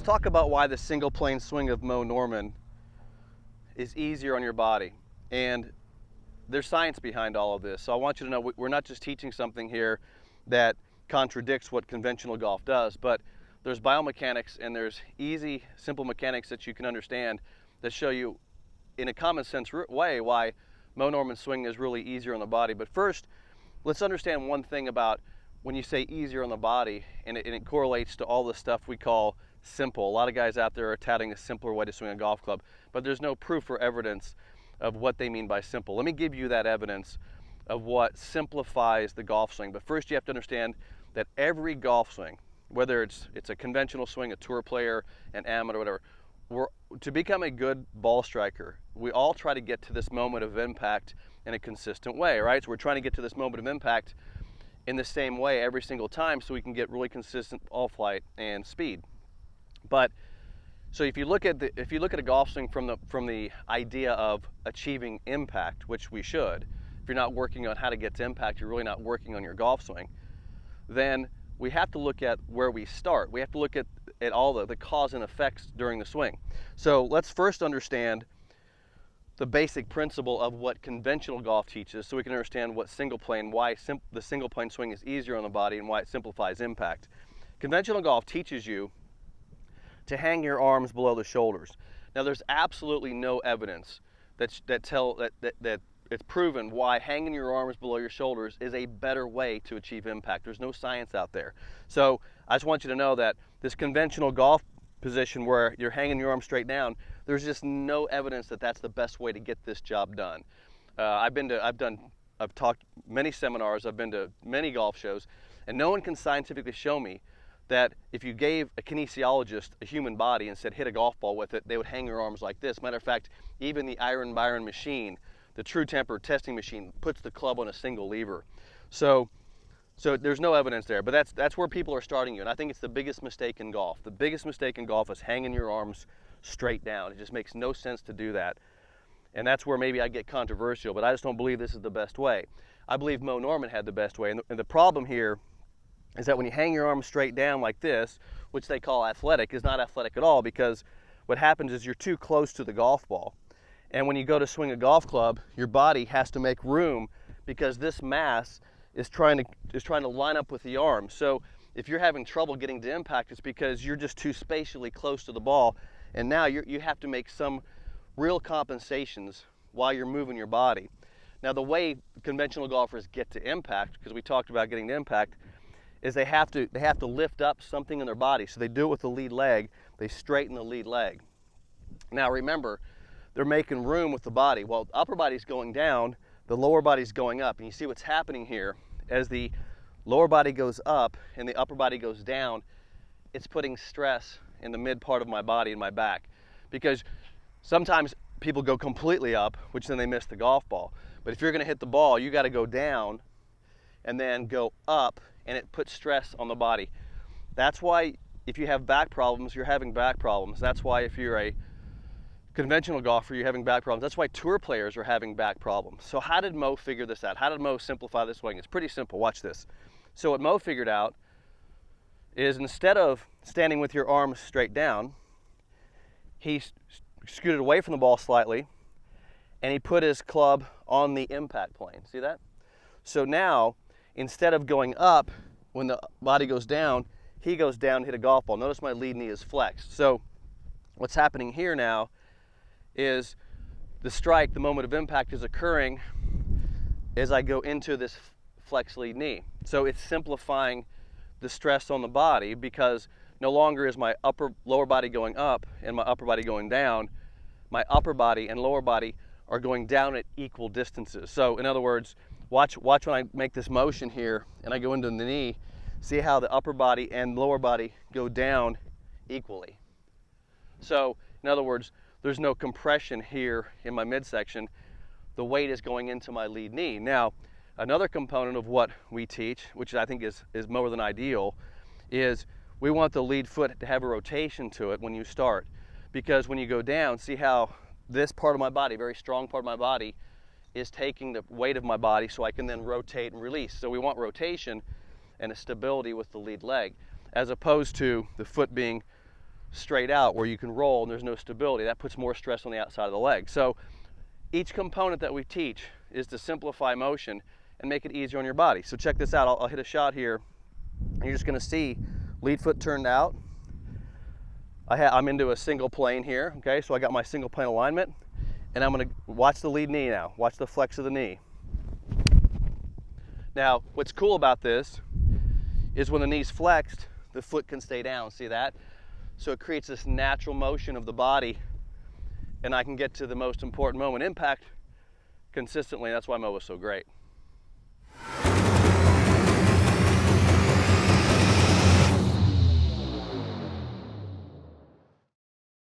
talk about why the single plane swing of Moe Norman is easier on your body. And there's science behind all of this. So I want you to know we're not just teaching something here that contradicts what conventional golf does, but there's biomechanics and there's easy, simple mechanics that you can understand that show you in a common sense way why Moe Norman's swing is really easier on the body. But first, let's understand one thing about when you say easier on the body, and it correlates to all the stuff we call simple. A lot of guys out there are touting a simpler way to swing a golf club, but there's no proof or evidence of what they mean by simple. Let me give you that evidence of what simplifies the golf swing. But first you have to understand that every golf swing, whether it's a conventional swing, a tour player, an amateur, whatever, to become a good ball striker, we all try to get to this moment of impact in a consistent way, right? So we're trying to get to this moment of impact in the same way every single time so we can get really consistent ball flight and speed. But so if you look at a golf swing from the idea of achieving impact, which we should, if you're not working on how to get to impact, you're really not working on your golf swing, then we have to look at where we start. We have to look at all the cause and effects during the swing. So let's first understand the basic principle of what conventional golf teaches so we can understand what single plane, why the single plane swing is easier on the body and why it simplifies impact. Conventional golf teaches you to hang your arms below the shoulders. Now there's absolutely no evidence that it's proven why hanging your arms below your shoulders is a better way to achieve impact. There's no science out there. So I just want you to know that this conventional golf position where you're hanging your arms straight down, there's just no evidence that that's the best way to get this job done. I've taught many seminars, I've been to many golf shows, and no one can scientifically show me that if you gave a kinesiologist a human body and said hit a golf ball with it, they would hang your arms like this. Matter of fact, even the Iron Byron machine, the true temper testing machine, puts the club on a single lever. So there's no evidence there, but that's where people are starting you, and I think it's the biggest mistake in golf. The biggest mistake in golf is hanging your arms straight down. It just makes no sense to do that, and that's where maybe I get controversial, but I just don't believe this is the best way. I believe Moe Norman had the best way, and the problem here is that when you hang your arms straight down like this, which they call athletic, is not athletic at all, because what happens is you're too close to the golf ball. And when you go to swing a golf club, your body has to make room because this mass is trying to line up with the arm. So if you're having trouble getting to impact, it's because you're just too spatially close to the ball, and now you have to make some real compensations while you're moving your body. Now the way conventional golfers get to impact, because we talked about getting to impact, is they have to lift up something in their body. So they do it with the lead leg. They straighten the lead leg. Now remember, they're making room with the body. Well, the upper body's going down, the lower body's going up. And you see what's happening here. As the lower body goes up and the upper body goes down, it's putting stress in the mid part of my body and my back. Because sometimes people go completely up, which then they miss the golf ball. But if you're gonna hit the ball, you gotta go down and then go up, and it puts stress on the body. That's why if you have back problems, you're having back problems. That's why if you're a conventional golfer, you're having back problems. That's why tour players are having back problems. So how did Moe figure this out? How did Moe simplify this swing? It's pretty simple, watch this. So what Moe figured out is instead of standing with your arms straight down, he scooted away from the ball slightly, and he put his club on the impact plane. See that? So now, instead of going up when the body goes down, he goes down to hit a golf ball. Notice my lead knee is flexed. So what's happening here now is the strike, the moment of impact, is occurring as I go into this flex lead knee. So it's simplifying the stress on the body, because no longer is my lower body going up and my upper body going down. My upper body and lower body are going down at equal distances. So in other words, watch when I make this motion here and I go into the knee, see how the upper body and lower body go down equally. So in other words, there's no compression here in my midsection. The weight is going into my lead knee. Now, another component of what we teach, which I think is more than ideal, is we want the lead foot to have a rotation to it when you start. Because when you go down, see how this part of my body, very strong part of my body, is taking the weight of my body so I can then rotate and release. So we want rotation and a stability with the lead leg, as opposed to the foot being straight out where you can roll and there's no stability. That puts more stress on the outside of the leg. So each component that we teach is to simplify motion and make it easier on your body. So check this out. I'll hit a shot here, and you're just going to see lead foot turned out. I'm into a single plane here, okay? So I got my single plane alignment, and I'm going to watch the lead knee now. Watch the flex of the knee. Now, what's cool about this is when the knee's flexed, the foot can stay down. See that? So it creates this natural motion of the body, and I can get to the most important moment, impact, consistently. That's why Moe was so great.